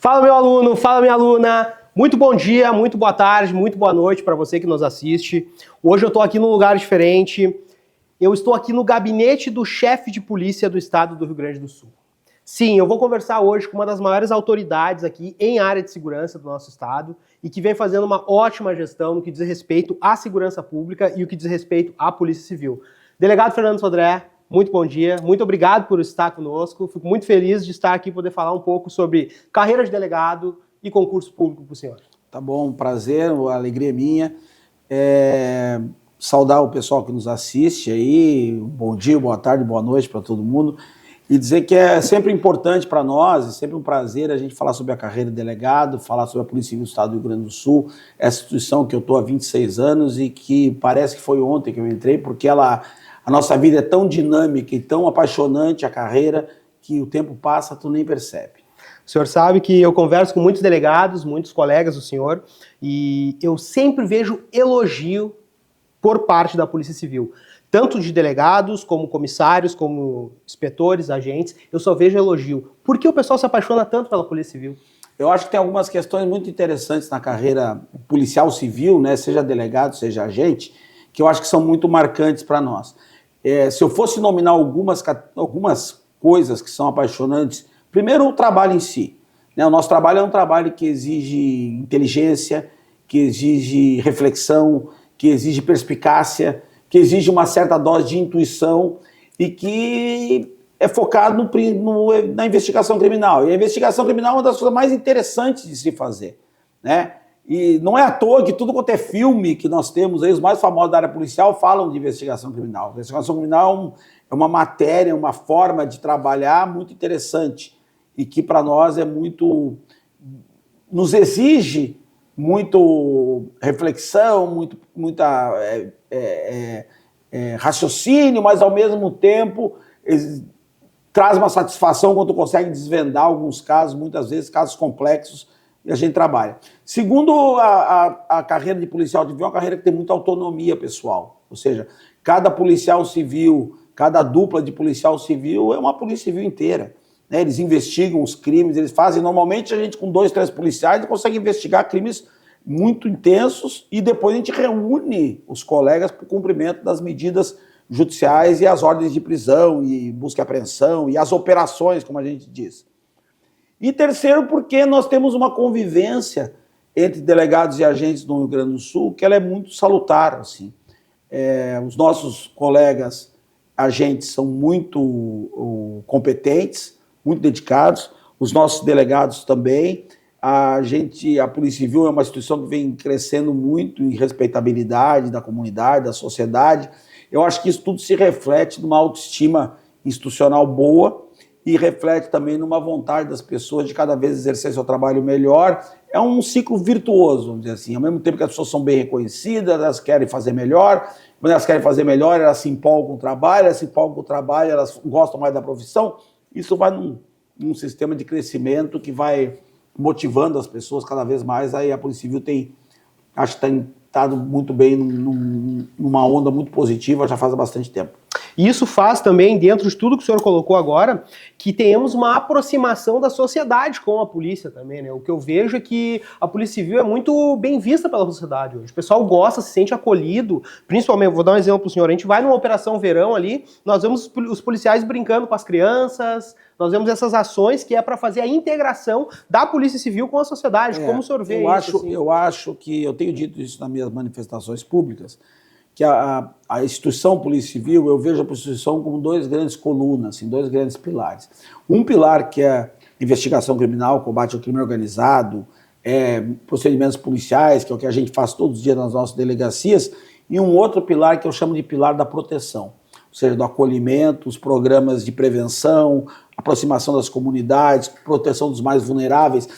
Fala, meu aluno, fala, minha aluna. Muito bom dia, muito boa tarde, muito boa noite para você que nos assiste. Hoje eu estou aqui num lugar diferente. Eu estou aqui no gabinete do chefe de polícia do estado do Rio Grande do Sul. Sim, eu vou conversar hoje com uma das maiores autoridades aqui em área de segurança do nosso estado e que vem fazendo uma ótima gestão no que diz respeito à segurança pública e o que diz respeito à Polícia Civil. Delegado Fernando Sodré, muito bom dia, muito obrigado por estar conosco. Fico muito feliz de estar aqui e poder falar um pouco sobre carreira de delegado e concurso público para o senhor. Tá bom, um prazer, a alegria é minha. Saudar o pessoal que nos assiste aí, bom dia, boa tarde, boa noite para todo mundo. E dizer que é sempre importante para nós, é sempre um prazer a gente falar sobre a carreira de delegado, falar sobre a Polícia Civil do Estado do Rio Grande do Sul, essa instituição que eu estou há 26 anos e que parece que foi ontem que eu entrei, porque a nossa vida é tão dinâmica e tão apaixonante, a carreira, que o tempo passa, tu nem percebe. O senhor sabe que eu converso com muitos delegados, muitos colegas do senhor, e eu sempre vejo elogio por parte da Polícia Civil. Tanto de delegados, como comissários, como inspetores, agentes, eu só vejo elogio. Por que o pessoal se apaixona tanto pela Polícia Civil? Eu acho que tem algumas questões muito interessantes na carreira policial civil, né, seja delegado, seja agente, que eu acho que são muito marcantes para nós. Se eu fosse nominar algumas coisas que são apaixonantes, primeiro o trabalho em si. Né? O nosso trabalho é um trabalho que exige inteligência, que exige reflexão, que exige perspicácia, que exige uma certa dose de intuição e que é focado na investigação criminal. E a investigação criminal é uma das coisas mais interessantes de se fazer, né? E não é à toa que tudo quanto é filme que nós temos aí, os mais famosos da área policial, falam de investigação criminal. A investigação criminal é uma matéria, uma forma de trabalhar muito interessante e que para nós é muito... nos exige muito reflexão, muita raciocínio, mas ao mesmo tempo traz uma satisfação quando consegue desvendar alguns casos, muitas vezes casos complexos, e a gente trabalha. Segundo, a carreira de policial civil é uma carreira que tem muita autonomia pessoal, ou seja, cada policial civil, cada dupla de policial civil é uma polícia civil inteira. Né? Eles investigam os crimes, eles fazem, normalmente a gente com 2, 3 policiais consegue investigar crimes muito intensos e depois a gente reúne os colegas para o cumprimento das medidas judiciais e as ordens de prisão e busca e apreensão e as operações, como a gente diz. E terceiro, porque nós temos uma convivência entre delegados e agentes no Rio Grande do Sul que ela é muito salutar. Assim. Os nossos colegas agentes são muito competentes, muito dedicados, os nossos delegados também. A Polícia Civil é uma instituição que vem crescendo muito em respeitabilidade da comunidade, da sociedade. Eu acho que isso tudo se reflete numa autoestima institucional boa e reflete também numa vontade das pessoas de cada vez exercer seu trabalho melhor. É um ciclo virtuoso, vamos dizer assim. Ao mesmo tempo que as pessoas são bem reconhecidas, elas querem fazer melhor. Quando elas querem fazer melhor, elas se empolgam com o trabalho, elas gostam mais da profissão. Isso vai num sistema de crescimento que vai motivando as pessoas cada vez mais. Aí a Polícia Civil acho que tem estado muito bem numa onda muito positiva já faz bastante tempo. E isso faz também, dentro de tudo que o senhor colocou agora, que tenhamos uma aproximação da sociedade com a polícia também, né? O que eu vejo é que a Polícia Civil é muito bem vista pela sociedade hoje. O pessoal gosta, se sente acolhido, principalmente, vou dar um exemplo para o senhor, a gente vai numa operação verão ali, nós vemos os policiais brincando com as crianças, nós vemos essas ações que é para fazer a integração da Polícia Civil com a sociedade. Como o senhor vê isso? Assim? Eu acho que, eu tenho dito isso nas minhas manifestações públicas, que a instituição Polícia Civil, eu vejo a Polícia Civil como 2 grandes colunas, assim, 2 grandes pilares. Um pilar que é investigação criminal, combate ao crime organizado, procedimentos policiais, que é o que a gente faz todos os dias nas nossas delegacias, e um outro pilar que eu chamo de pilar da proteção, ou seja, do acolhimento, os programas de prevenção, aproximação das comunidades, proteção dos mais vulneráveis.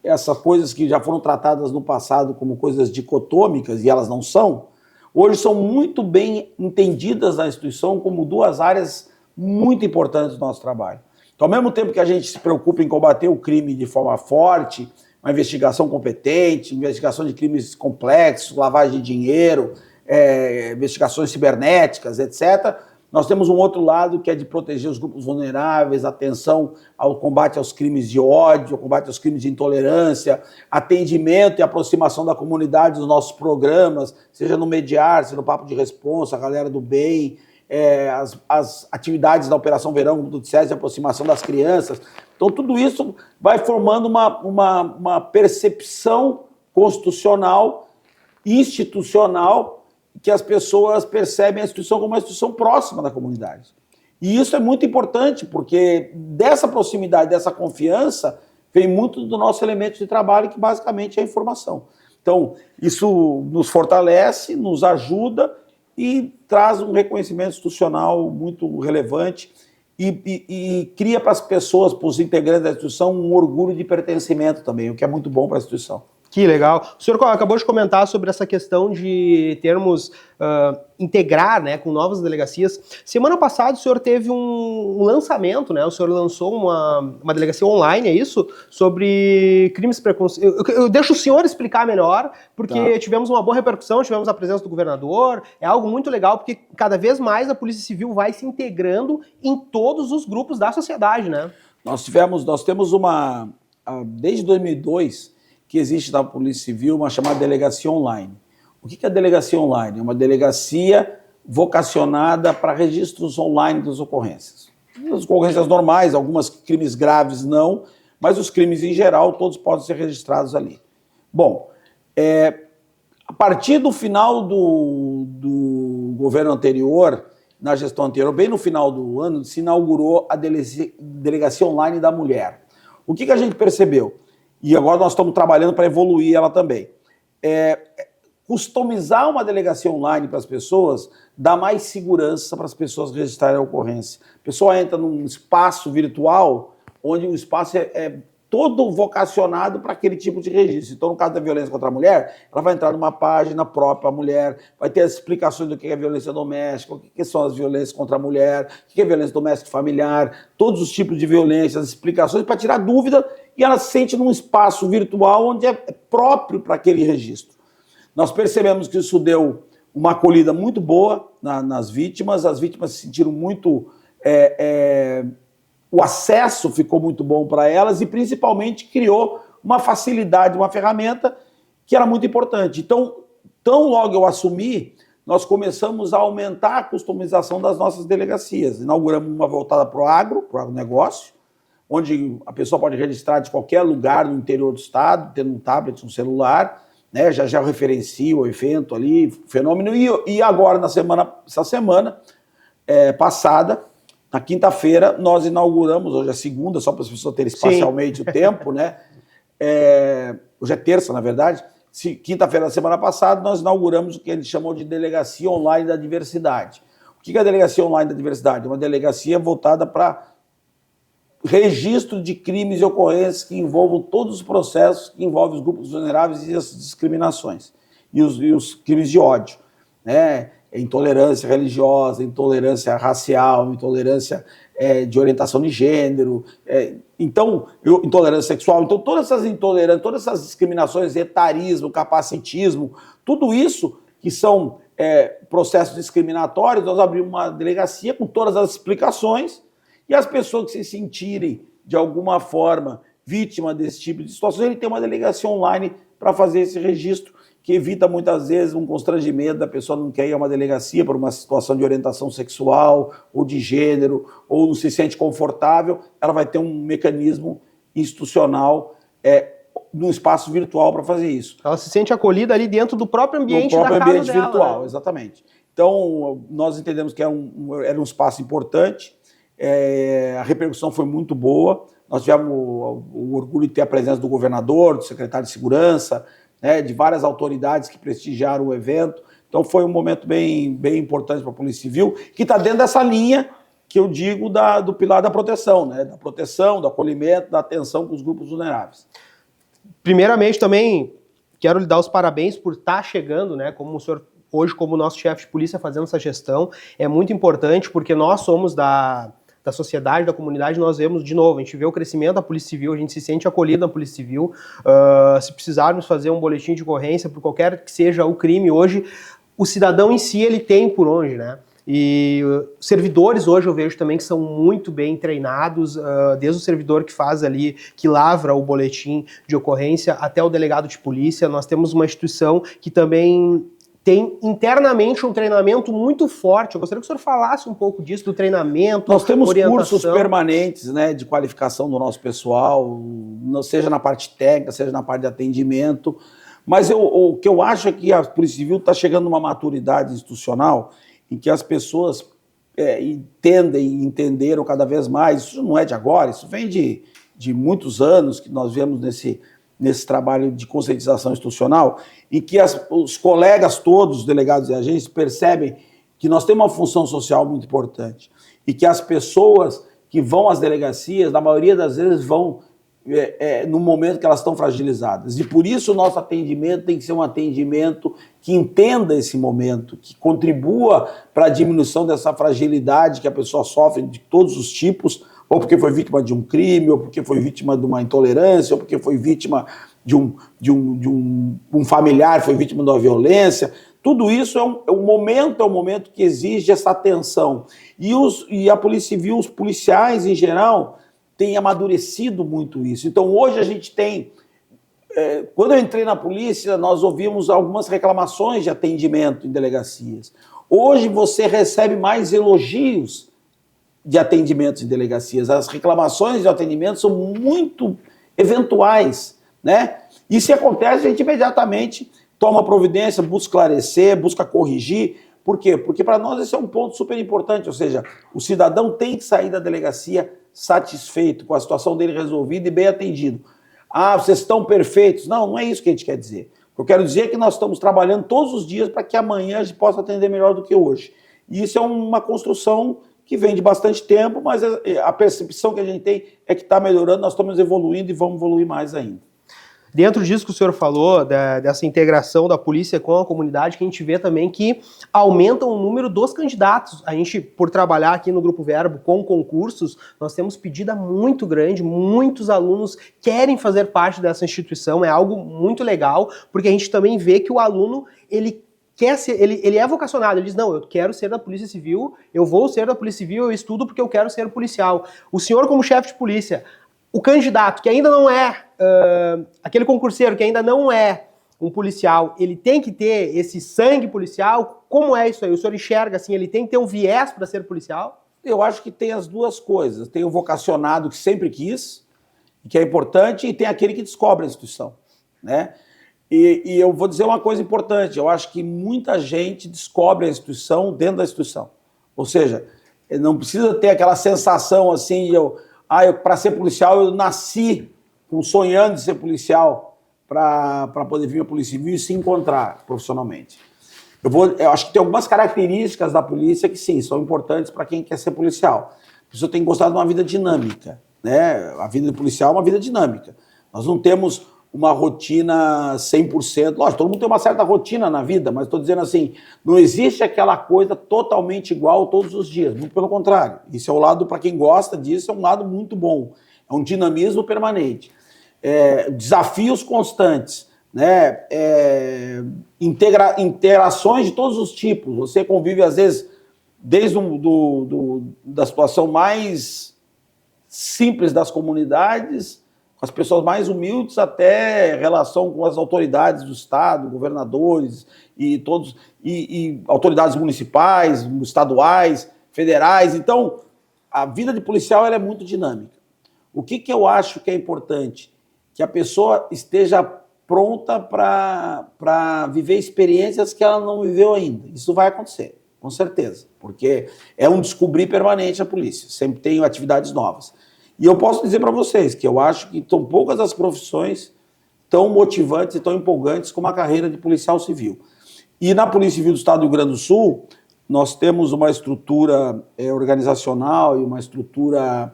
Essas coisas que já foram tratadas no passado como coisas dicotômicas, e elas não são, hoje são muito bem entendidas na instituição como 2 áreas muito importantes do nosso trabalho. Então, ao mesmo tempo que a gente se preocupa em combater o crime de forma forte, uma investigação competente, investigação de crimes complexos, lavagem de dinheiro, investigações cibernéticas, etc., Nós temos um outro lado que é de proteger os grupos vulneráveis, atenção ao combate aos crimes de ódio, ao combate aos crimes de intolerância, atendimento e aproximação da comunidade dos nossos programas, seja no Mediar, seja no Papo de Responsa, a galera do bem, as atividades da Operação Verão do SESI de aproximação das crianças. Então, tudo isso vai formando uma percepção constitucional, institucional, que as pessoas percebem a instituição como uma instituição próxima da comunidade. E isso é muito importante, porque dessa proximidade, dessa confiança, vem muito do nosso elemento de trabalho, que basicamente é a informação. Então, isso nos fortalece, nos ajuda e traz um reconhecimento institucional muito relevante e cria para as pessoas, para os integrantes da instituição, um orgulho de pertencimento também, o que é muito bom para a instituição. Que legal. O senhor acabou de comentar sobre essa questão de termos integrar, né, com novas delegacias. Semana passada o senhor teve um lançamento, né? O senhor lançou uma delegacia online, é isso? Sobre crimes preconceituosos. Eu deixo o senhor explicar melhor, porque tivemos uma boa repercussão, tivemos a presença do governador. É algo muito legal, porque cada vez mais a Polícia Civil vai se integrando em todos os grupos da sociedade, né? Nós temos desde 2002, que existe na Polícia Civil uma chamada delegacia online. O que é a delegacia online? É uma delegacia vocacionada para registros online das ocorrências. As ocorrências normais, algumas crimes graves não, mas os crimes em geral, todos podem ser registrados ali. Bom, a partir do final do governo anterior, na gestão anterior, bem no final do ano, se inaugurou a delegacia online da mulher. O que a gente percebeu? E agora nós estamos trabalhando para evoluir ela também. Customizar uma delegacia online para as pessoas dá mais segurança para as pessoas registrarem a ocorrência. A pessoa entra num espaço virtual, onde o espaço é todo vocacionado para aquele tipo de registro. Então, no caso da violência contra a mulher, ela vai entrar numa página própria à mulher, vai ter as explicações do que é violência doméstica, o que são as violências contra a mulher, o que é violência doméstica e familiar, todos os tipos de violência, as explicações para tirar dúvida, e ela se sente num espaço virtual onde é próprio para aquele registro. Nós percebemos que isso deu uma acolhida muito boa nas vítimas, as vítimas se sentiram muito... O acesso ficou muito bom para elas e, principalmente, criou uma facilidade, uma ferramenta que era muito importante. Então, tão logo eu assumi, nós começamos a aumentar a customização das nossas delegacias. Inauguramos uma voltada para o agronegócio, onde a pessoa pode registrar de qualquer lugar no interior do estado, tendo um tablet, um celular, né? Já referencia o evento ali, o fenômeno. E agora, essa semana passada, na quinta-feira, nós inauguramos, hoje é segunda, só para as pessoas terem espacialmente o tempo, né? Hoje é terça, na verdade. Quinta-feira da semana passada, nós inauguramos o que eles chamam de Delegacia Online da Diversidade. O que é a Delegacia Online da Diversidade? É uma delegacia voltada para registro de crimes e ocorrências que envolvam todos os processos que envolvem os grupos vulneráveis e as discriminações. E os crimes de ódio, né? Intolerância religiosa, intolerância racial, intolerância de orientação de gênero, intolerância sexual. Então, todas essas intolerâncias, todas essas discriminações, etarismo, capacitismo, tudo isso que são processos discriminatórios, nós abrimos uma delegacia com todas as explicações e as pessoas que se sentirem, de alguma forma, vítima desse tipo de situações, ele tem uma delegacia online para fazer esse registro, que evita muitas vezes um constrangimento da pessoa não quer ir a uma delegacia por uma situação de orientação sexual ou de gênero, ou não se sente confortável, ela vai ter um mecanismo institucional no espaço virtual para fazer isso. Ela se sente acolhida ali dentro do próprio ambiente da casa dela. No próprio ambiente virtual, né? Exatamente. Então, nós entendemos que era um espaço importante, a repercussão foi muito boa, nós tivemos o orgulho de ter a presença do governador, do secretário de Segurança, de várias autoridades que prestigiaram o evento. Então foi um momento bem importante para a Polícia Civil, que está dentro dessa linha que eu digo do pilar da proteção, né? Da proteção, do acolhimento, da atenção com os grupos vulneráveis. Primeiramente também quero lhe dar os parabéns por estar chegando, né? Como o senhor hoje, como nosso chefe de polícia, fazendo essa gestão. É muito importante porque nós somos da sociedade, da comunidade, nós vemos, de novo, a gente vê o crescimento da Polícia Civil, a gente se sente acolhido na Polícia Civil. Se precisarmos fazer um boletim de ocorrência por qualquer que seja o crime hoje, o cidadão em si, ele tem por onde, né? E servidores hoje eu vejo também que são muito bem treinados, desde o servidor que faz ali, que lavra o boletim de ocorrência, até o delegado de polícia. Nós temos uma instituição que também tem internamente um treinamento muito forte. Eu gostaria que o senhor falasse um pouco disso, do treinamento, nós temos orientação. Cursos permanentes, né, de qualificação do nosso pessoal, seja na parte técnica, seja na parte de atendimento. Mas o que eu acho é que a Polícia Civil está chegando numa maturidade institucional em que as pessoas entendem e entenderam cada vez mais. Isso não é de agora, isso vem de muitos anos que nós vemos nesse trabalho de conscientização institucional, em que os colegas todos, os delegados e agentes, percebem que nós temos uma função social muito importante e que as pessoas que vão às delegacias, na maioria das vezes, vão no momento que elas estão fragilizadas. E por isso o nosso atendimento tem que ser um atendimento que entenda esse momento, que contribua para a diminuição dessa fragilidade que a pessoa sofre de todos os tipos, ou porque foi vítima de um crime, ou porque foi vítima de uma intolerância, ou porque foi vítima de um familiar, foi vítima de uma violência. Tudo isso é um momento que exige essa atenção. E a Polícia Civil, os policiais em geral, têm amadurecido muito isso. Então hoje a gente tem... quando eu entrei na polícia, nós ouvimos algumas reclamações de atendimento em delegacias. Hoje você recebe mais elogios de atendimentos em delegacias. As reclamações de atendimento são muito eventuais, né? E se acontece, a gente imediatamente toma providência, busca esclarecer, busca corrigir. Por quê? Porque para nós esse é um ponto super importante, ou seja, o cidadão tem que sair da delegacia satisfeito, com a situação dele resolvida e bem atendido. Ah, vocês estão perfeitos. Não, não é isso que a gente quer dizer. O que eu quero dizer é que nós estamos trabalhando todos os dias para que amanhã a gente possa atender melhor do que hoje. E isso é uma construção que vem de bastante tempo, mas a percepção que a gente tem é que está melhorando, nós estamos evoluindo e vamos evoluir mais ainda. Dentro disso que o senhor falou, dessa integração da polícia com a comunidade, que a gente vê também que aumenta o número dos candidatos. A gente, por trabalhar aqui no Grupo Verbo com concursos, nós temos pedida muito grande, muitos alunos querem fazer parte dessa instituição, é algo muito legal, porque a gente também vê que o aluno, ele quer ser, ele é vocacionado, ele diz, não, eu quero ser da Polícia Civil, eu vou ser da Polícia Civil, eu estudo porque eu quero ser policial. O senhor, como chefe de polícia, o candidato que ainda não é, aquele concurseiro que ainda não é um policial, ele tem que ter esse sangue policial? Como é isso aí? O senhor enxerga assim, ele tem que ter um viés para ser policial? Eu acho que tem as duas coisas. Tem o vocacionado que sempre quis, que é importante, e tem aquele que descobre a instituição, né? E eu vou dizer uma coisa importante, eu acho que muita gente descobre a instituição dentro da instituição. Ou seja, não precisa ter aquela sensação assim, para ser policial eu nasci sonhando de ser policial para poder vir à Polícia Civil e se encontrar profissionalmente. Eu acho que tem algumas características da polícia que sim, são importantes para quem quer ser policial. A pessoa tem que gostar de uma vida dinâmica, né? A vida de policial é uma vida dinâmica. Nós não temos uma rotina 100%. Lógico, todo mundo tem uma certa rotina na vida, mas estou dizendo assim, não existe aquela coisa totalmente igual todos os dias. Muito pelo contrário. Isso é o lado, para quem gosta disso, é um lado muito bom. É um dinamismo permanente. Desafios constantes, né? Interações de todos os tipos. Você convive, às vezes, desde da situação mais simples das comunidades, as pessoas mais humildes, até relação com as autoridades do Estado, governadores e autoridades municipais, estaduais, federais. Então, a vida de policial ela é muito dinâmica. O que eu acho que é importante? Que a pessoa esteja pronta para viver experiências que ela não viveu ainda. Isso vai acontecer, com certeza, porque é um descobrir permanente a polícia, sempre tem atividades novas. E eu posso dizer para vocês que eu acho que são poucas as profissões tão motivantes e tão empolgantes como a carreira de policial civil. E na Polícia Civil do Estado do Rio Grande do Sul, nós temos uma estrutura organizacional e uma estrutura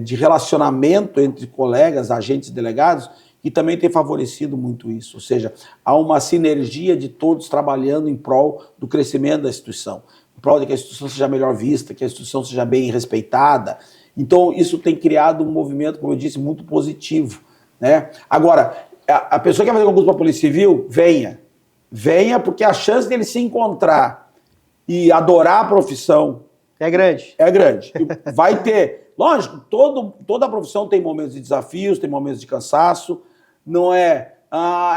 de relacionamento entre colegas, agentes e delegados, que também tem favorecido muito isso. Ou seja, há uma sinergia de todos trabalhando em prol do crescimento da instituição, em prol de que a instituição seja melhor vista, que a instituição seja bem respeitada. Então, isso tem criado um movimento, como eu disse, muito positivo, né? Agora, a pessoa que vai fazer concurso para a Polícia Civil, venha, porque a chance dele se encontrar e adorar a profissão. É grande. É grande. Vai ter, lógico, toda a profissão tem momentos de desafios, tem momentos de cansaço, não é,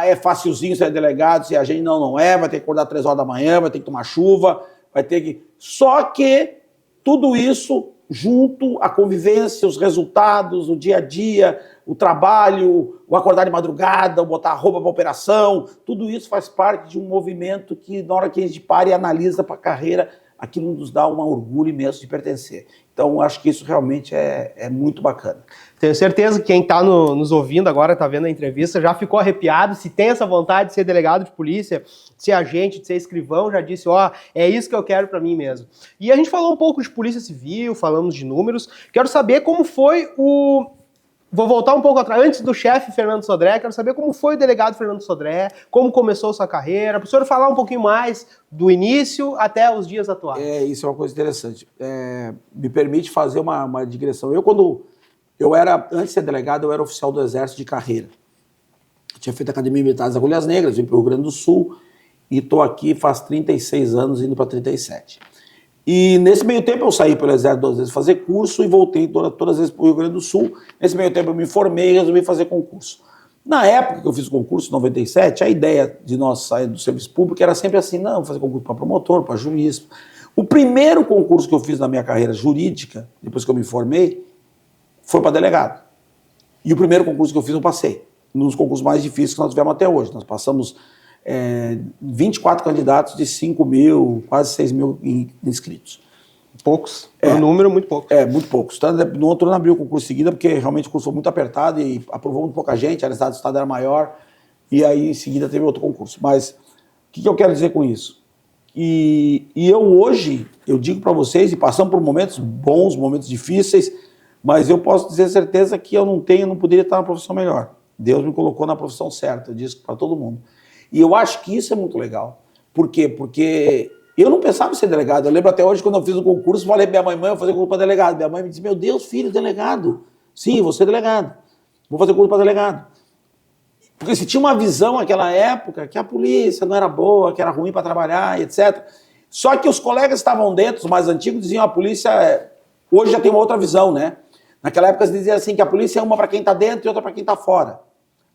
é facilzinho ser delegado, se a gente não é, vai ter que acordar 3 horas da manhã, vai ter que tomar chuva, vai ter que... Só que tudo isso, junto à convivência, os resultados, o dia a dia, o trabalho, o acordar de madrugada, o botar a roupa para operação, tudo isso faz parte de um movimento que, na hora que a gente para e analisa para a carreira, aquilo nos dá um orgulho imenso de pertencer. Então, acho que isso realmente é muito bacana. Tenho certeza que quem está nos ouvindo agora, está vendo a entrevista, já ficou arrepiado. Se tem essa vontade de ser delegado de polícia, de ser agente, de ser escrivão, já disse, é isso que eu quero para mim mesmo. E a gente falou um pouco de polícia civil, falamos de números. Quero saber como foi o... Vou voltar um pouco atrás, antes do chefe Fernando Sodré, quero saber como foi o delegado Fernando Sodré, como começou sua carreira, para o senhor falar um pouquinho mais do início até os dias atuais. Isso é uma coisa interessante. Me permite fazer uma digressão. Quando eu era, antes de ser delegado, eu era oficial do Exército de carreira. Eu tinha feito a Academia Militar das Agulhas Negras, vim para o Rio Grande do Sul, e estou aqui faz 36 anos, indo para 37. E nesse meio tempo eu saí pelo Exército 2 vezes fazer curso e voltei todas as vezes para o Rio Grande do Sul. Nesse meio tempo eu me formei e resolvi fazer concurso. Na época que eu fiz o concurso, em 97, a ideia de nós sair do serviço público era sempre assim, não, vou fazer concurso para promotor, para juiz. O primeiro concurso que eu fiz na minha carreira jurídica, depois que eu me formei, foi para delegado. E o primeiro concurso que eu fiz eu passei, nos concursos mais difíceis que nós tivemos até hoje. Nós passamos 24 candidatos de 5 mil, quase 6 mil inscritos. Poucos. Um número muito pouco. Muito poucos. No outro ano abriu o concurso em seguida, porque realmente o concurso foi muito apertado e aprovou muito pouca gente, a necessidade do Estado era maior, e aí em seguida teve outro concurso. Mas o que eu quero dizer com isso? E eu hoje, eu digo para vocês, e passamos por momentos bons, momentos difíceis, mas eu posso dizer certeza que eu não poderia estar na profissão melhor. Deus me colocou na profissão certa, eu disse para todo mundo. E eu acho que isso é muito legal. Por quê? Porque eu não pensava em ser delegado. Eu lembro até hoje, quando eu fiz o concurso, falei para minha mãe, eu vou fazer concurso para delegado. Minha mãe me disse, meu Deus, filho, delegado. Sim, vou ser delegado. Vou fazer concurso para delegado. Porque se tinha uma visão naquela época que a polícia não era boa, que era ruim para trabalhar, etc. Só que os colegas que estavam dentro, os mais antigos, diziam a polícia... Hoje já tem uma outra visão, né? Naquela época eles diziam assim que a polícia é uma para quem está dentro e outra para quem está fora.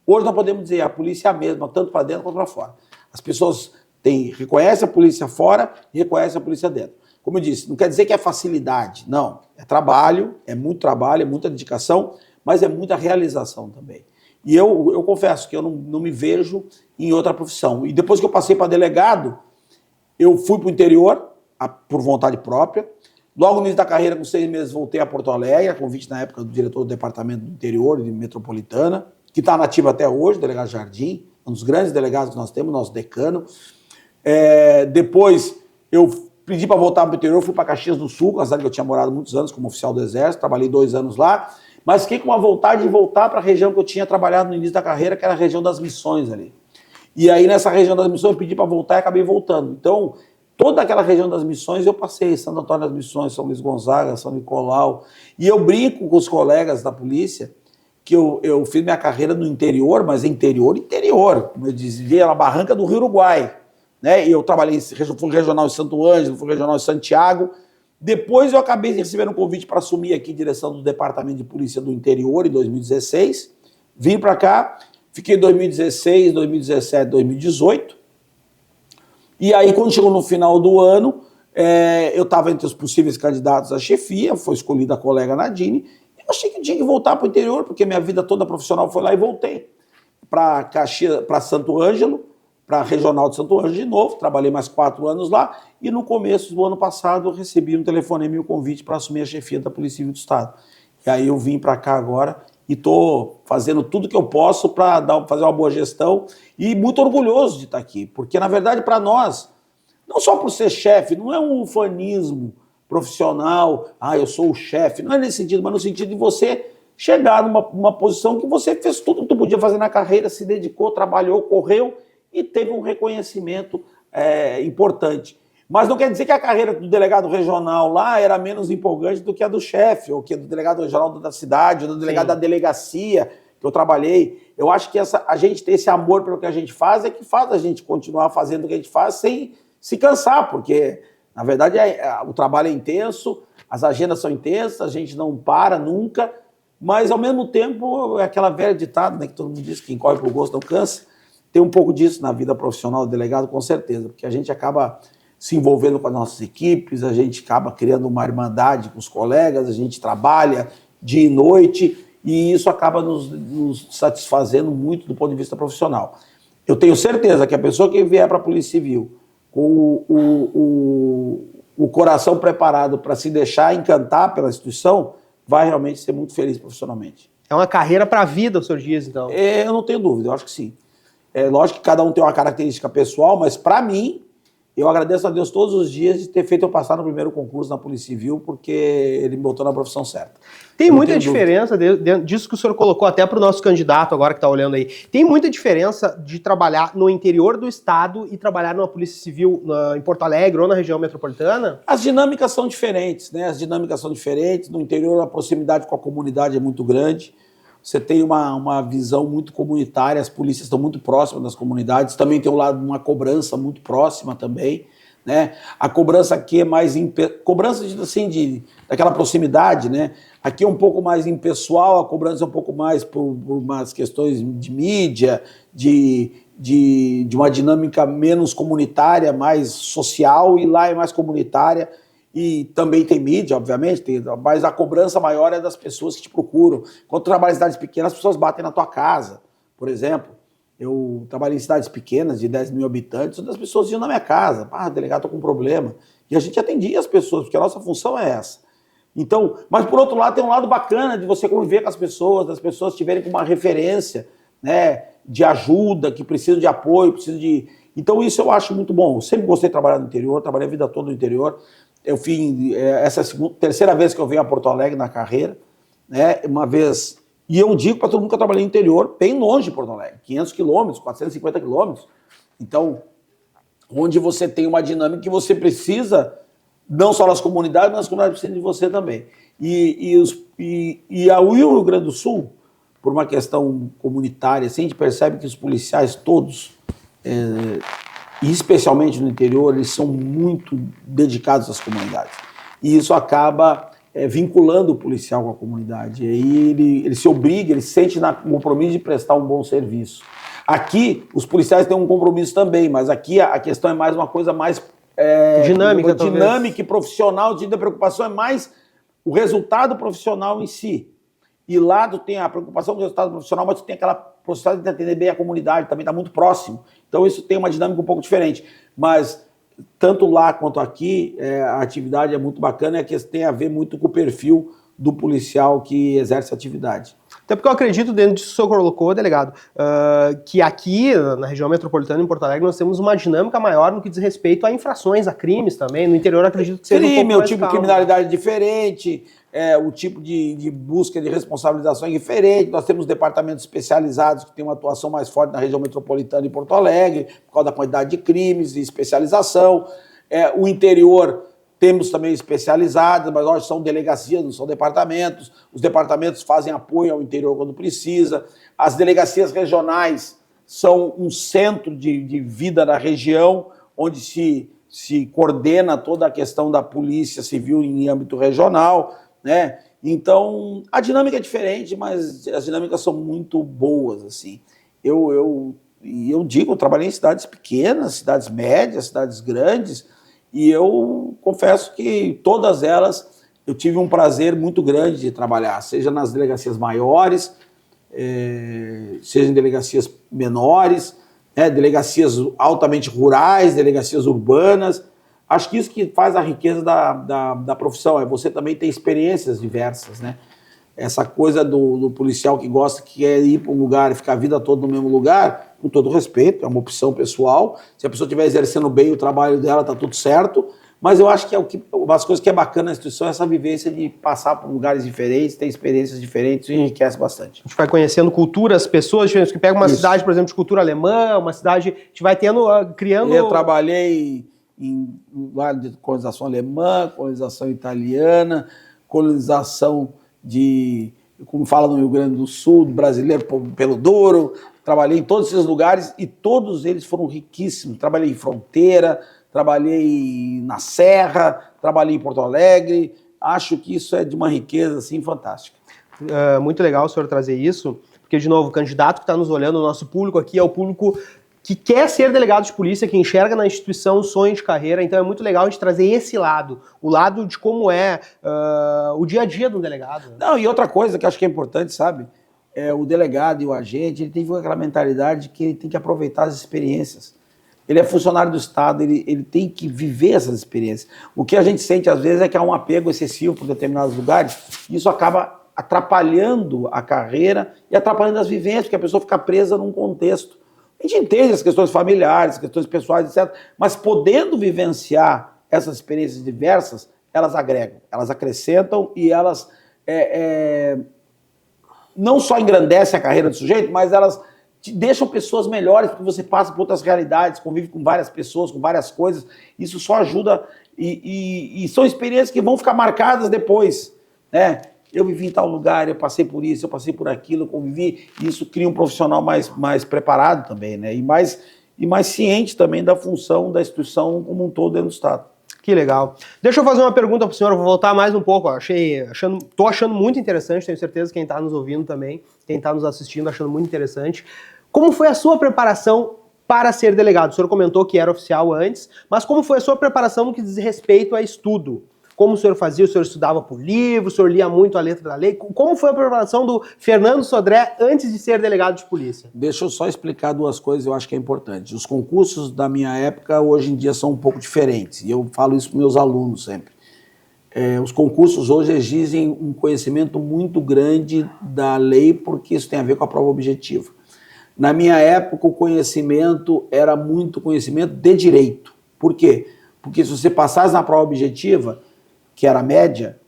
Hoje nós podemos dizer a polícia é a mesma, tanto para dentro quanto para fora. As pessoas reconhecem a polícia fora e reconhecem a polícia dentro. Como eu disse, não quer dizer que é facilidade, não. É trabalho, é muita dedicação, mas é muita realização também. E eu confesso que eu não me vejo em outra profissão. E depois que eu passei para delegado, eu fui para o interior, por vontade própria. Logo no início da carreira, com 6 meses, voltei a Porto Alegre, a convite na época do diretor do Departamento do Interior, de Metropolitana, que está nativo até hoje, o delegado Jardim, um dos grandes delegados que nós temos, nosso decano. Depois eu pedi para voltar para o interior, fui para Caxias do Sul, uma cidade que eu tinha morado muitos anos como oficial do Exército, trabalhei 2 anos lá, mas fiquei com uma vontade de voltar para a região que eu tinha trabalhado no início da carreira, que era a região das Missões ali. E aí nessa região das Missões eu pedi para voltar e acabei voltando. Então, toda aquela região das Missões eu passei, Santo Antônio das Missões, São Luís Gonzaga, São Nicolau, e eu brinco com os colegas da polícia, que eu fiz minha carreira no interior, mas interior, como eu dizia, na Barranca do Rio Uruguai. Né? E eu trabalhei, fui regional em Santo Ângelo, fui regional em Santiago. Depois eu acabei recebendo um convite para assumir aqui a direção do Departamento de Polícia do Interior em 2016. Vim para cá, fiquei 2016, 2017, 2018. E aí, quando chegou no final do ano, eu estava entre os possíveis candidatos à chefia, foi escolhida a colega Nadine. Eu achei que tinha que voltar para o interior, porque minha vida toda profissional foi lá e voltei. Para Caxias, para Santo Ângelo, para a Regional de Santo Ângelo de novo, trabalhei mais 4 anos lá, e no começo do ano passado eu recebi um telefonema e um convite para assumir a chefia da Polícia Civil do Estado. E aí eu vim para cá agora e estou fazendo tudo que eu posso para fazer uma boa gestão e muito orgulhoso de estar aqui, porque na verdade para nós, não só por ser chefe, não é um ufanismo profissional, eu sou o chefe, não é nesse sentido, mas no sentido de você chegar numa posição que você fez tudo que tu podia fazer na carreira, se dedicou, trabalhou, correu e teve um reconhecimento importante. Mas não quer dizer que a carreira do delegado regional lá era menos empolgante do que a do chefe, ou que a do delegado regional da cidade, ou do delegado da delegacia que eu trabalhei. Eu acho que a gente ter esse amor pelo que a gente faz é que faz a gente continuar fazendo o que a gente faz sem se cansar, porque Na verdade, o trabalho é intenso, as agendas são intensas, a gente não para nunca, mas, ao mesmo tempo, é aquela velha ditada, né, que todo mundo diz que quem corre pro gosto não cansa. Tem um pouco disso na vida profissional do delegado, com certeza, porque a gente acaba se envolvendo com as nossas equipes, a gente acaba criando uma irmandade com os colegas, a gente trabalha dia e noite, e isso acaba nos satisfazendo muito do ponto de vista profissional. Eu tenho certeza que a pessoa que vier para a Polícia Civil com o coração preparado para se deixar encantar pela instituição, vai realmente ser muito feliz profissionalmente. É uma carreira para a vida, o senhor diz, então? Eu não tenho dúvida, eu acho que sim. É lógico que cada um tem uma característica pessoal, mas para mim, eu agradeço a Deus todos os dias de ter feito eu passar no primeiro concurso na Polícia Civil, porque ele me botou na profissão certa. Tem muita diferença disso que o senhor colocou até para o nosso candidato agora que está olhando aí. Tem muita diferença de trabalhar no interior do estado e trabalhar numa Polícia Civil em Porto Alegre ou na região metropolitana? As dinâmicas são diferentes, né? As dinâmicas são diferentes. No interior, a proximidade com a comunidade é muito grande. Você tem uma visão muito comunitária, as polícias estão muito próximas das comunidades. Também tem um lado de uma cobrança muito próxima também, né? A cobrança aqui é mais cobrança assim, daquela proximidade, né? Aqui é um pouco mais impessoal, a cobrança é um pouco mais por umas questões de mídia, de uma dinâmica menos comunitária, mais social, e lá é mais comunitária. E também tem mídia, obviamente, mas a cobrança maior é das pessoas que te procuram. Quando tu trabalha em cidades pequenas, as pessoas batem na tua casa, por exemplo. Eu trabalhei em cidades pequenas, de 10 mil habitantes, onde as pessoas iam na minha casa. Delegado, tô com um problema. E a gente atendia as pessoas, porque a nossa função é essa. Então, mas por outro lado, tem um lado bacana de você conviver com as pessoas, das pessoas tiverem uma referência, né, de ajuda, que precisam de apoio, precisam de... Então isso eu acho muito bom. Eu sempre gostei de trabalhar no interior, trabalhei a vida toda no interior. Eu fiz essa terceira vez que eu venho a Porto Alegre na carreira, né? Uma vez, e eu digo para todo mundo que eu trabalhei no interior, bem longe de Porto Alegre, 500 quilômetros, 450 quilômetros. Então, onde você tem uma dinâmica que você precisa, não só das comunidades, mas as comunidades precisam de você também. E o Rio Grande do Sul, por uma questão comunitária, assim, a gente percebe que os policiais todos, e especialmente no interior, eles são muito dedicados às comunidades. E isso acaba vinculando o policial com a comunidade. E aí ele se obriga, ele sente no compromisso de prestar um bom serviço. Aqui, os policiais têm um compromisso também, mas aqui a questão é mais uma coisa mais dinâmica e profissional. A preocupação é mais o resultado profissional em si. E lá tu tem a preocupação do resultado profissional, mas tu tem aquela possibilidade de atender bem a comunidade, também está muito próximo. Então isso tem uma dinâmica um pouco diferente. Mas tanto lá quanto aqui, a atividade é muito bacana, que tem a ver muito com o perfil do policial que exerce a atividade. Até porque eu acredito, dentro disso que o senhor colocou, delegado, que aqui, na região metropolitana, em Porto Alegre, nós temos uma dinâmica maior no que diz respeito a infrações, a crimes também. No interior, eu acredito que seja um pouco mais o tipo de criminalidade é diferente, o tipo de busca de responsabilização é diferente. Nós temos departamentos especializados que têm uma atuação mais forte na região metropolitana e Porto Alegre, por causa da quantidade de crimes e especialização. O interior... Temos também especializadas, mas hoje são delegacias, não são departamentos. Os departamentos fazem apoio ao interior quando precisa. As delegacias regionais são um centro de vida da região, onde se coordena toda a questão da polícia civil em âmbito regional, né? Então, a dinâmica é diferente, mas as dinâmicas são muito boas, assim. Eu digo, eu trabalhei em cidades pequenas, cidades médias, cidades grandes, e eu confesso que todas elas eu tive um prazer muito grande de trabalhar, seja nas delegacias maiores, seja em delegacias menores, delegacias altamente rurais, delegacias urbanas. Acho que isso que faz a riqueza da profissão, você também ter experiências diversas, né? Essa coisa do policial que gosta, que quer ir para um lugar e ficar a vida toda no mesmo lugar, com todo respeito, é uma opção pessoal. Se a pessoa estiver exercendo bem o trabalho dela, está tudo certo. Mas eu acho que uma das coisas que é bacana na instituição é essa vivência de passar por lugares diferentes, ter experiências diferentes, isso enriquece bastante. A gente vai conhecendo culturas, pessoas diferentes, que pega uma cidade, por exemplo, de cultura alemã, uma cidade, a gente vai criando... Eu trabalhei em lugar de colonização alemã, colonização italiana, colonização como fala no Rio Grande do Sul, brasileiro pelo Douro. Trabalhei em todos esses lugares e todos eles foram riquíssimos. Trabalhei em fronteira, trabalhei na Serra, trabalhei em Porto Alegre. Acho que isso é de uma riqueza assim, fantástica. Muito legal o senhor trazer isso, porque, de novo, o candidato que está nos olhando, o nosso público aqui é o público que quer ser delegado de polícia, que enxerga na instituição um sonho de carreira, então é muito legal a gente trazer esse lado, o lado de como é o dia a dia do delegado. Não, e outra coisa que eu acho que é importante, sabe? O delegado e o agente, ele tem aquela mentalidade que ele tem que aproveitar as experiências. Ele é funcionário do Estado, ele tem que viver essas experiências. O que a gente sente, às vezes, é que há um apego excessivo por determinados lugares, e isso acaba atrapalhando a carreira e atrapalhando as vivências, porque a pessoa fica presa num contexto. A gente entende as questões familiares, as questões pessoais, etc., mas podendo vivenciar essas experiências diversas, elas agregam, elas acrescentam e elas não só engrandecem a carreira do sujeito, mas elas te deixam pessoas melhores, porque você passa por outras realidades, convive com várias pessoas, com várias coisas, isso só ajuda, e são experiências que vão ficar marcadas depois, né? Eu vivi em tal lugar, eu passei por isso, eu passei por aquilo, eu convivi, e isso cria um profissional mais preparado também, né? E mais ciente também da função da instituição como um todo dentro do Estado. Que legal. Deixa eu fazer uma pergunta para o senhor, eu vou voltar mais um pouco. Tô achando muito interessante, tenho certeza que quem está nos ouvindo também, quem está nos assistindo, achando muito interessante. Como foi a sua preparação para ser delegado? O senhor comentou que era oficial antes, mas como foi a sua preparação no que diz respeito a estudo? Como o senhor fazia? O senhor estudava por livro? O senhor lia muito a letra da lei? Como foi a preparação do Fernando Sodré antes de ser delegado de polícia? Deixa eu só explicar duas coisas, eu acho que é importante. Os concursos da minha época, hoje em dia, são um pouco diferentes. E eu falo isso para meus alunos sempre. Os concursos hoje exigem um conhecimento muito grande da lei, porque isso tem a ver com a prova objetiva. Na minha época, o conhecimento era muito conhecimento de direito. Por quê? Porque se você passasse na prova objetiva, que era a média,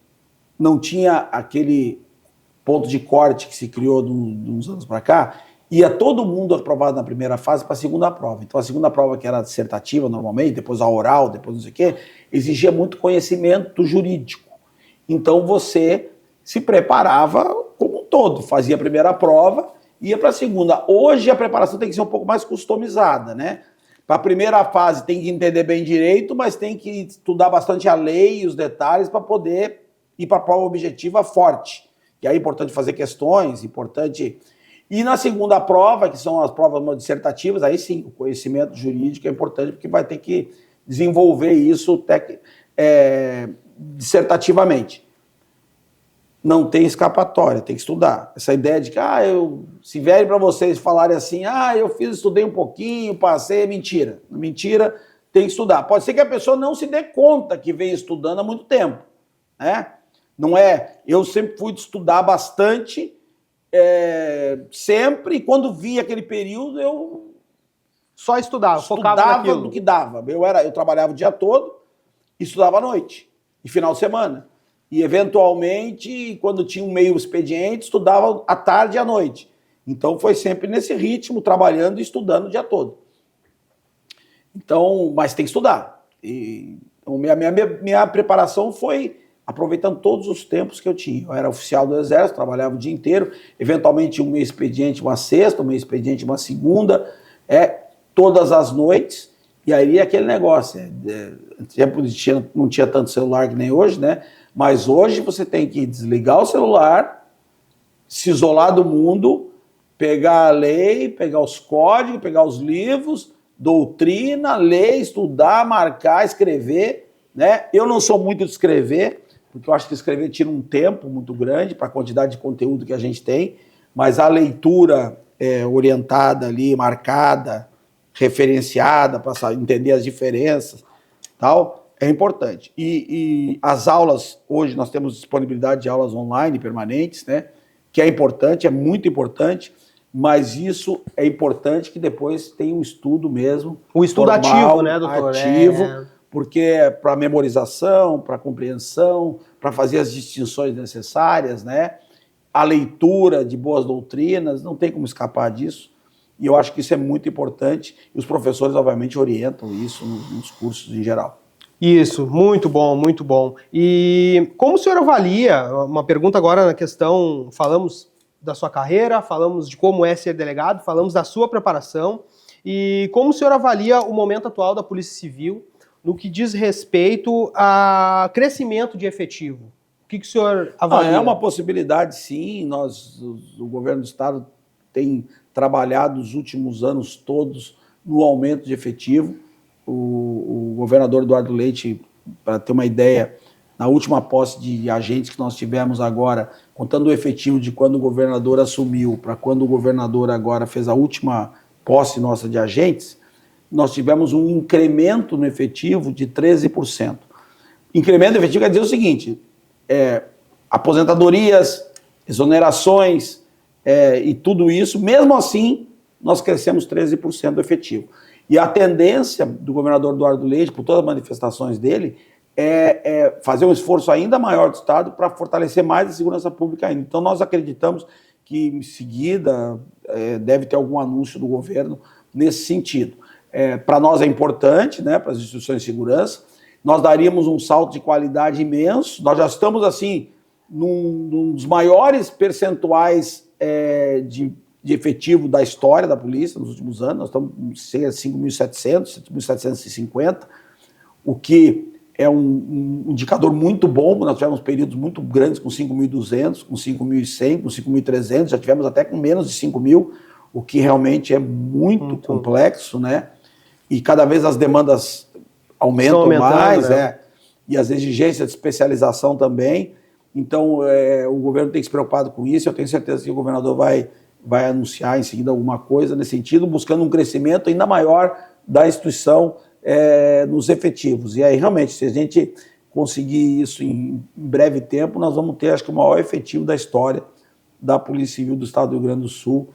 não tinha aquele ponto de corte que se criou de uns anos para cá, ia todo mundo aprovado na primeira fase para a segunda prova. Então a segunda prova, que era dissertativa normalmente, depois a oral, depois não sei o quê, exigia muito conhecimento jurídico. Então você se preparava como um todo, fazia a primeira prova, ia para a segunda. Hoje a preparação tem que ser um pouco mais customizada, né? Para a primeira fase tem que entender bem direito, mas tem que estudar bastante a lei e os detalhes para poder ir para a prova objetiva forte. E aí é importante fazer questões, importante... E na segunda prova, que são as provas dissertativas, aí sim, o conhecimento jurídico é importante, porque vai ter que desenvolver isso dissertativamente. Não tem escapatória, tem que estudar. Essa ideia de que, se vierem para vocês falarem assim, estudei um pouquinho, passei, é mentira. Mentira, tem que estudar. Pode ser que a pessoa não se dê conta que vem estudando há muito tempo, né? Não é, eu sempre fui de estudar bastante, sempre, e quando vi aquele período, eu só estudava do que dava. Eu trabalhava o dia todo, estudava à noite, e final de semana. E, eventualmente, quando tinha um meio expediente, estudava à tarde e à noite. Então, foi sempre nesse ritmo, trabalhando e estudando o dia todo. Então, mas tem que estudar. Então, minha preparação foi aproveitando todos os tempos que eu tinha. Eu era oficial do Exército, trabalhava o dia inteiro, eventualmente um meio expediente uma sexta, um meio expediente uma segunda, todas as noites, e aí aquele negócio. Não tinha tanto celular que nem hoje, né? Mas hoje você tem que desligar o celular, se isolar do mundo, pegar a lei, pegar os códigos, pegar os livros, doutrina, ler, estudar, marcar, escrever, né? Eu não sou muito de escrever, porque eu acho que escrever tira um tempo muito grande para a quantidade de conteúdo que a gente tem, mas a leitura orientada ali, marcada, referenciada, para entender as diferenças, tal, é importante. E as aulas, hoje nós temos disponibilidade de aulas online permanentes, né? Que é importante, é muito importante, mas isso é importante que depois tenha um estudo mesmo. Um estudo formal, ativo, né, doutor? Ativo, porque é para memorização, para compreensão, para fazer as distinções necessárias, né? A leitura de boas doutrinas, não tem como escapar disso. E eu acho que isso é muito importante, e os professores, obviamente, orientam isso nos cursos em geral. Isso, muito bom, muito bom. E como o senhor avalia, uma pergunta agora na questão, falamos da sua carreira, falamos de como é ser delegado, falamos da sua preparação, e como o senhor avalia o momento atual da Polícia Civil, no que diz respeito a crescimento de efetivo. O que o senhor avalia? É uma possibilidade, sim. O governo do estado tem trabalhado os últimos anos todos no aumento de efetivo. O governador Eduardo Leite, para ter uma ideia, na última posse de agentes que nós tivemos agora, contando o efetivo de quando o governador assumiu para quando o governador agora fez a última posse nossa de agentes, nós tivemos um incremento no efetivo de 13%. Incremento efetivo quer dizer o seguinte, aposentadorias, exonerações e tudo isso, mesmo assim, nós crescemos 13% do efetivo. E a tendência do governador Eduardo Leite, por todas as manifestações dele, é fazer um esforço ainda maior do Estado para fortalecer mais a segurança pública ainda. Então, nós acreditamos que, em seguida, deve ter algum anúncio do governo nesse sentido. Para nós é importante, né, para as instituições de segurança, nós daríamos um salto de qualidade imenso. Nós já estamos, assim, num dos maiores percentuais de efetivo da história da polícia nos últimos anos. Nós estamos em 5.700, 5.750, o que é um indicador muito bom. Nós tivemos períodos muito grandes com 5.200, com 5.100, com 5.300, já tivemos até com menos de 5.000, o que realmente é muito complexo, né? E cada vez as demandas aumentam mais, né? E as exigências de especialização também. Então, o governo tem que se preocupar com isso. Eu tenho certeza que o governador vai anunciar em seguida alguma coisa nesse sentido, buscando um crescimento ainda maior da instituição nos efetivos. E aí, realmente, se a gente conseguir isso em breve tempo, nós vamos ter, acho que, o maior efetivo da história da Polícia Civil do Estado do Rio Grande do Sul.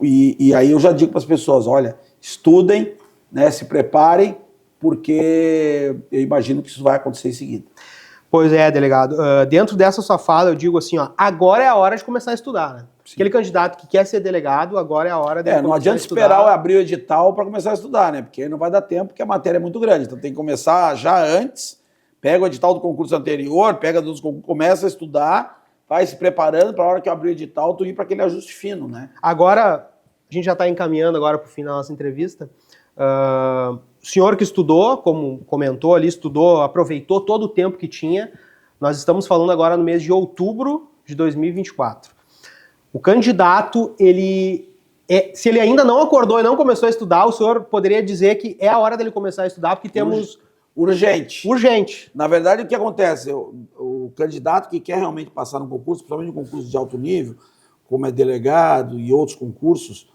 E aí eu já digo para as pessoas, olha, estudem, né, se preparem, porque eu imagino que isso vai acontecer em seguida. Pois é, delegado. Dentro dessa sua fala, eu digo assim, ó, agora é a hora de começar a estudar, né? Sim. Aquele candidato que quer ser delegado, agora é a hora de não adianta esperar abrir o edital para começar a estudar, né? Porque aí não vai dar tempo, porque a matéria é muito grande. Então tem que começar já antes, pega o edital do concurso anterior, pega dos concursos, começa a estudar, vai se preparando para a hora que eu abrir o edital, tu ir para aquele ajuste fino, né? Agora, a gente já está encaminhando agora para o fim da nossa entrevista. O senhor que estudou, como comentou ali, aproveitou todo o tempo que tinha. Nós estamos falando agora no mês de outubro de 2024. O candidato, se ele ainda não acordou e não começou a estudar, o senhor poderia dizer que é a hora dele começar a estudar, porque temos... Urgente. Na verdade, o que acontece? O candidato que quer realmente passar no concurso, principalmente um concurso de alto nível, como é delegado e outros concursos,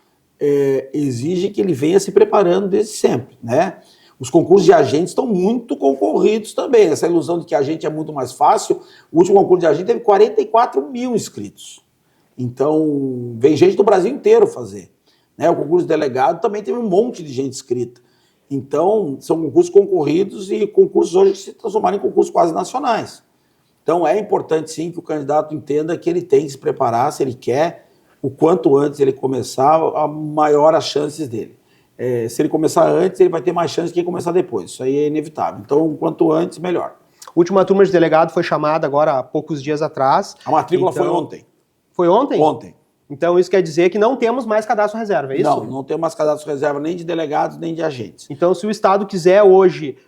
exige que ele venha se preparando desde sempre, né? Os concursos de agentes estão muito concorridos também. Essa ilusão de que agente é muito mais fácil. O último concurso de agente teve 44 mil inscritos. Então, vem gente do Brasil inteiro fazer, né? O concurso de delegado também teve um monte de gente inscrita. Então, são concursos concorridos e concursos hoje que se transformaram em concursos quase nacionais. Então, é importante, sim, que o candidato entenda que ele tem que se preparar, se ele quer, o quanto antes ele começar, a maior as chances dele. Se ele começar antes, ele vai ter mais chance que quem começar depois. Isso aí é inevitável. Então, quanto antes, melhor. A última turma de delegado foi chamada agora há poucos dias atrás. A matrícula foi ontem. Foi ontem? Ontem. Então isso quer dizer que não temos mais cadastro reserva, é isso? Não temos mais cadastro reserva nem de delegados, nem de agentes. Então se o Estado quiser hoje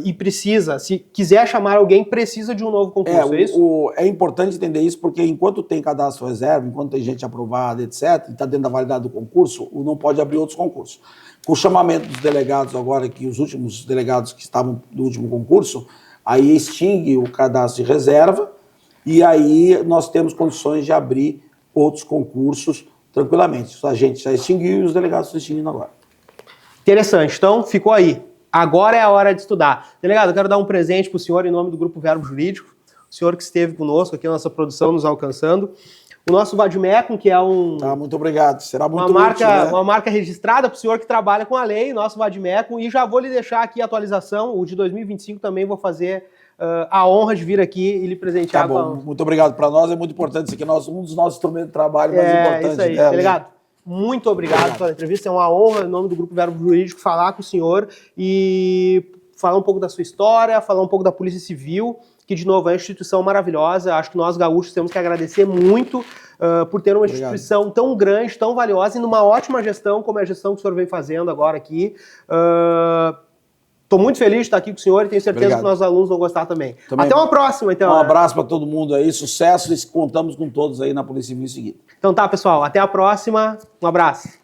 e precisa, se quiser chamar alguém, precisa de um novo concurso, é isso? É importante entender isso, porque enquanto tem cadastro reserva, enquanto tem gente aprovada, etc., e está dentro da validade do concurso, não pode abrir outros concursos. Com o chamamento dos delegados agora, que os últimos delegados que estavam do último concurso, aí extingue o cadastro de reserva, e aí nós temos condições de abrir outros concursos tranquilamente. A gente já extinguiu e os delegados estão extinguindo agora. Interessante. Então, ficou aí. Agora é a hora de estudar. Delegado, eu quero dar um presente para o senhor em nome do Grupo Verbo Jurídico. O senhor que esteve conosco aqui na nossa produção, nos alcançando. O nosso Vadmecum, que é muito obrigado. Será muito útil, né? Uma marca registrada para o senhor que trabalha com a lei, nosso Vadmecum. E já vou lhe deixar aqui a atualização. O de 2025 também vou fazer a honra de vir aqui e lhe presentear. Tá bom, muito obrigado. Para nós é muito importante isso aqui, um dos nossos instrumentos de trabalho mais importantes. Isso aí, delegado. Muito obrigado pela entrevista. É uma honra, em nome do Grupo Verbo Jurídico, falar com o senhor e falar um pouco da sua história, falar um pouco da Polícia Civil, que, de novo, é uma instituição maravilhosa. Acho que nós, gaúchos, temos que agradecer muito por ter uma instituição tão grande, tão valiosa e numa ótima gestão, como é a gestão que o senhor vem fazendo agora aqui. Estou muito feliz de estar aqui com o senhor e tenho certeza Obrigado. que nossos alunos vão gostar também. Também. Até uma próxima, então. Um abraço para todo mundo aí, sucesso e contamos com todos aí na Polícia Civil em seguida. Então tá, pessoal, até a próxima. Um abraço.